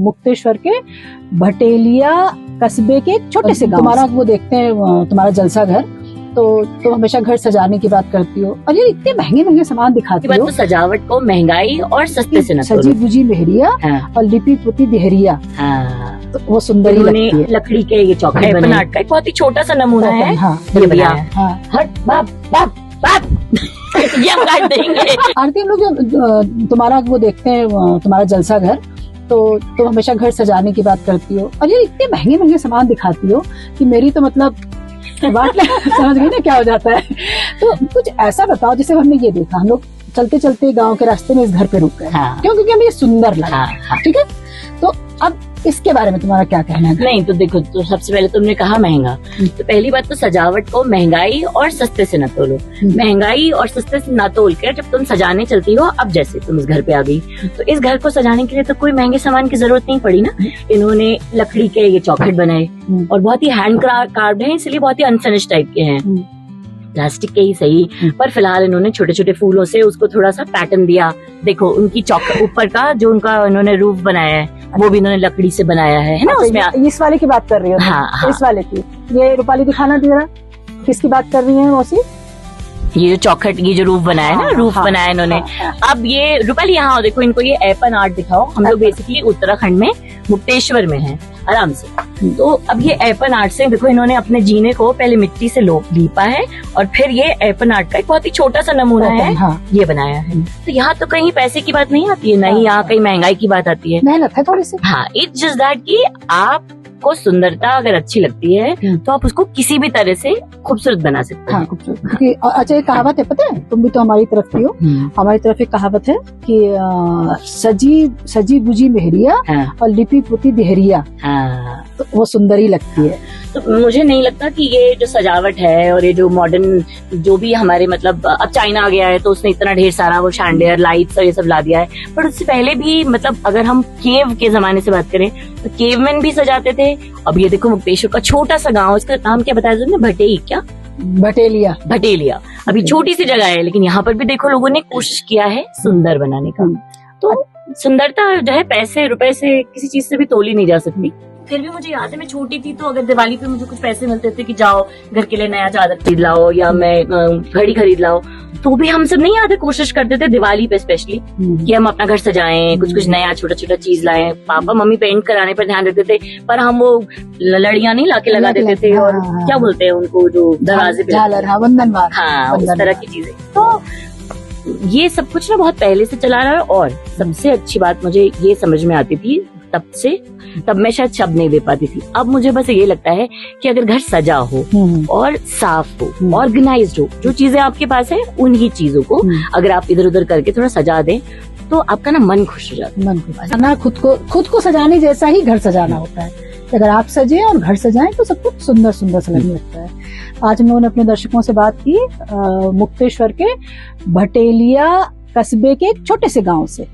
मुक्तेश्वर के भटेलिया कस्बे के एक छोटे से गांव। तुम्हारा वो देखते हैं तुम्हारा जलसा घर, तो हमेशा घर सजाने की बात करती हो और ये इतने महंगे महंगे सामान दिखाती हो। तो सजावट को महंगाई और सस्ते से न तोलो। सजी बुजी मेहरिया और लिपि पुती देहरिया, तो वो सुंदर ही लगती है। लकड़ी के ये चौखट बनाने का एक बहुत ही छोटा सा नमूना है। ये बनाया हट बाप बाप बाप ये हम काट देंगे। आरती, हम लोग जो तुम्हारा वो देखते हैं तुम्हारा जलसा घर, तो हमेशा घर सजाने की बात करती हो और ये इतने महंगे महंगे सामान दिखाती हो कि मेरी तो मतलब बात समझ गई ना क्या हो जाता है। तो कुछ ऐसा बताओ जैसे हमने ये देखा, हम लोग चलते चलते गांव के रास्ते में इस घर पे रुक गए। क्यों? क्योंकि हमें ये सुंदर लगा। ठीक है, तो अब इसके बारे में तुम्हारा क्या कहना है? नहीं तो देखो, तो सबसे पहले तुमने कहा महंगा, तो पहली बात तो सजावट को महंगाई और सस्ते से न तोलो। महंगाई और सस्ते से न तोल कर जब तुम सजाने चलती हो, अब जैसे तुम इस घर पे आ गई, तो इस घर को सजाने के लिए तो कोई महंगे सामान की जरूरत नहीं पड़ी ना। इन्होंने लकड़ी के ये चौखट बनाए और बहुत ही हैंड कार्व्ड है, इसलिए बहुत ही अनफिनिश टाइप के हैं, प्लास्टिक के ही सही, पर फिलहाल इन्होंने छोटे छोटे फूलों से उसको थोड़ा सा पैटर्न दिया। देखो उनकी चौखट ऊपर का जो उनका इन्होंने रूफ बनाया है वो भी इन्होंने लकड़ी से बनाया है ना। उसमें इस वाले की बात कर रही हो? हाँ। इस वाले की, ये रूपाली दिखाना जरा, किसकी बात कर रही है मौसी? ये जो चौखट, ये जो रूफ बनाया है ना, रूफ बनाया इन्होंने। अब ये रूपाली यहाँ देखो, इनको ये एपन आर्ट दिखाओ। हम लोग बेसिकली उत्तराखंड में मुक्तेश्वर में हैं आराम से। तो अब ये एपन आर्ट से देखो, इन्होंने अपने जीने को पहले मिट्टी से लीपा है और फिर ये एपन आर्ट का एक बहुत ही छोटा सा नमूना है ये बनाया है। तो यहाँ तो कहीं पैसे की बात नहीं आती है, नहीं यहाँ कहीं महंगाई की बात आती है, मेहनत है थोड़ी सी। हाँ, इट्स जस्ट दैट कि आप को सुंदरता अगर अच्छी लगती है तो आप उसको किसी भी तरह से खूबसूरत बना सकते हैं। क्योंकि अच्छा एक कहावत है, पता है, तुम भी तो हमारी तरफ की हो, हमारी तरफ एक कहावत है कि सजी बुजी मेहरिया और लिपि पुती देहरिया, तो वो सुंदर ही लगती है। तो मुझे नहीं लगता कि ये जो सजावट है और ये जो मॉडर्न जो भी हमारे मतलब अब चाइना आ गया है तो उसने इतना ढेर सारा वो शैंडियर लाइट्स और ये सब ला दिया है, पर उससे पहले भी मतलब अगर हम केव के जमाने से बात करें तो केवमैन भी सजाते थे। अब ये देखो मुक्तेश्वर का छोटा सा गाँव, इसका नाम क्या बताया तुमने? भटेलिया। भटेलिया अभी छोटी सी जगह है, लेकिन यहाँ पर भी देखो लोगों ने कोशिश किया है सुंदर बनाने का। तो सुंदरता जो है पैसे रुपए से किसी चीज से भी तोली नहीं जा सकती। फिर भी मुझे याद है मैं छोटी थी तो अगर दिवाली पे मुझे कुछ पैसे मिलते थे कि जाओ घर के लिए नया चादर खरीद लाओ या मैं घड़ी खरीद लाओ, तो भी हम सब नहीं आते कोशिश करते थे दिवाली पे स्पेशली कि हम अपना घर सजाएं, कुछ नया छोटा छोटा चीज लाएं। पापा मम्मी पेंट कराने पर ध्यान देते थे, पर हम वो लड़ियां नहीं लाके लगा देते थे और क्या बोलते हैं उनको जो दरवाजे पे झालर, वंदनवार, हाँ उस तरह की चीजें। तो ये सब कुछ ना बहुत पहले से चला रहा है। और सबसे अच्छी बात मुझे ये समझ में आती थी तब मैं शायद शब्द नहीं दे पाती थी। अब मुझे बस ये लगता है कि अगर घर सजा हो और साफ हो, ऑर्गेनाइज्ड हो, जो चीजें आपके पास है उन्हीं चीजों को अगर आप इधर उधर करके थोड़ा सजा दें तो आपका ना मन खुश हो जाता है। मन खुश, खुद को सजाने जैसा ही घर सजाना होता है। अगर आप सजे और घर सजाएं तो सब कुछ सुंदर सुंदर सा लगने लगता है। आज हम लोगों ने अपने दर्शकों से बात की मुक्तेश्वर के भटेलिया कस्बे के एक छोटे से गाँव से।